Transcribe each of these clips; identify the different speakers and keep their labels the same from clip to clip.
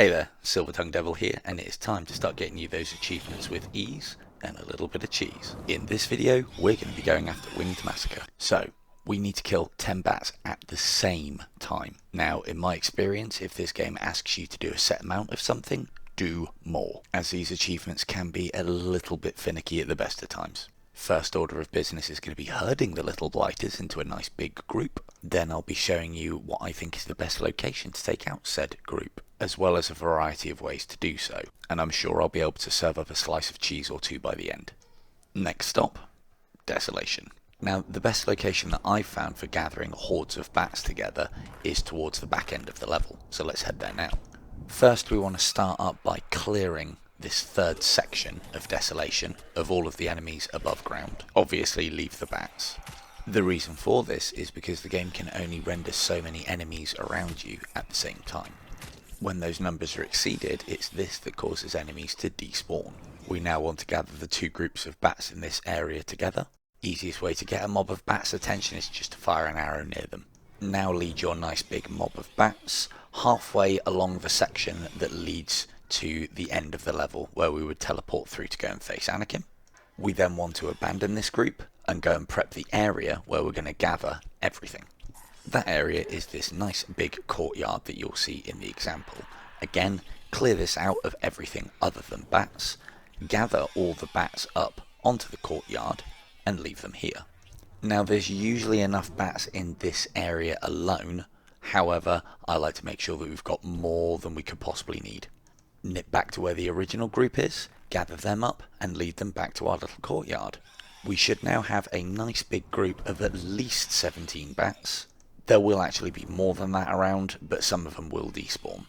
Speaker 1: Hey there, Silver Tongue Devil here, and it is time to start getting you those achievements with ease and a little bit of cheese. In this video, we're going to be going after Winged Massacre. So, we need to kill 10 bats at the same time. Now, in my experience, if this game asks you to do a set amount of something, do more, as these achievements can be a little bit finicky at the best of times. First order of business is going to be herding the little blighters into a nice big group. Then I'll be showing you what I think is the best location to take out said group, as well as a variety of ways to do so, and I'm sure I'll be able to serve up a slice of cheese or two by the end. Next stop, Desolation. Now, the best location that I've found for gathering hordes of bats together is towards the back end of the level, so let's head there now. First, we want to start up by clearing this third section of Desolation of all of the enemies above ground. Obviously leave the bats. The reason for this is because the game can only render so many enemies around you at the same time. When those numbers are exceeded, it's this that causes enemies to despawn. We now want to gather the two groups of bats in this area together. Easiest way to get a mob of bats' attention is just to fire an arrow near them. Now lead your nice big mob of bats halfway along the section that leads to the end of the level where we would teleport through to go and face Anakin. We then want to abandon this group and go and prep the area where we're going to gather everything. That area is this nice big courtyard that you'll see in the example. Again, clear this out of everything other than bats, gather all the bats up onto the courtyard and leave them here. Now, there's usually enough bats in this area alone, however, I like to make sure that we've got more than we could possibly need. Nip back to where the original group is, gather them up and lead them back to our little courtyard. We should now have a nice big group of at least 17 bats. There will actually be more than that around, but some of them will despawn.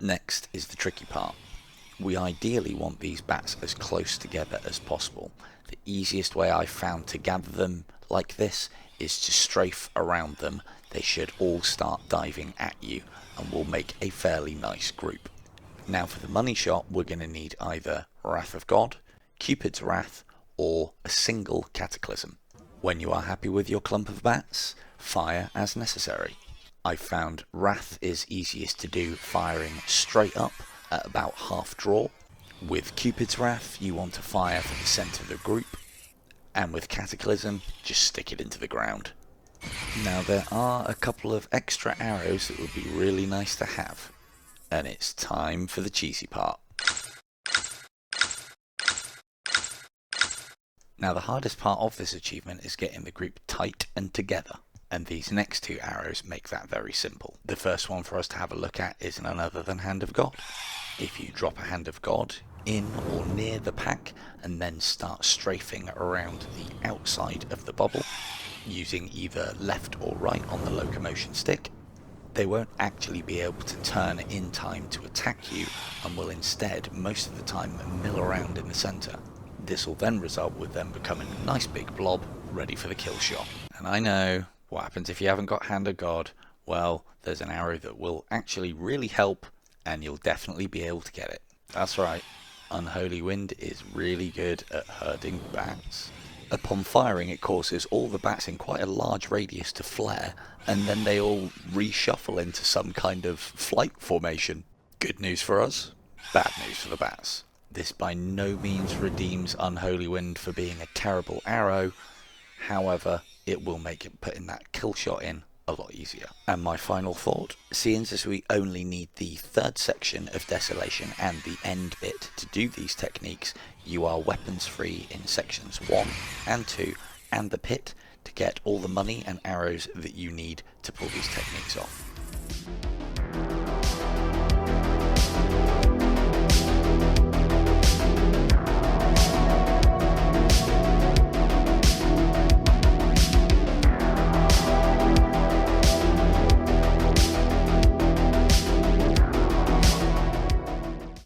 Speaker 1: Next is the tricky part. We ideally want these bats as close together as possible. The easiest way I've found to gather them like this is to strafe around them. They should all start diving at you and will make a fairly nice group. Now for the money shot, we're going to need either Wrath of God, Cupid's Wrath, or a single Cataclysm. When you are happy with your clump of bats, fire as necessary. I've found Wrath is easiest to do firing straight up at about half draw. With Cupid's Wrath, you want to fire for the centre of the group, and with Cataclysm, just stick it into the ground. Now there are a couple of extra arrows that would be really nice to have. And it's time for the cheesy part. Now the hardest part of this achievement is getting the group tight and together, and these next two arrows make that very simple. The first one for us to have a look at is none other than Hand of God. If you drop a Hand of God in or near the pack and then start strafing around the outside of the bubble, using either left or right on the locomotion stick, they won't actually be able to turn in time to attack you and will instead, most of the time, mill around in the centre. This will then result with them becoming a nice big blob ready for the kill shot. And I know, what happens if you haven't got Hand of God? Well, there's an arrow that will actually really help and you'll definitely be able to get it. That's right, Unholy Wind is really good at herding bats. Upon firing, it causes all the bats in quite a large radius to flare, and then they all reshuffle into some kind of flight formation. Good news for us, bad news for the bats. This by no means redeems Unholy Wind for being a terrible arrow, however, it will make putting that kill shot in a lot easier. And my final thought, seeing as we only need the third section of Desolation and the end bit to do these techniques, you are weapons free in sections 1 and 2 and the pit to get all the money and arrows that you need to pull these techniques off.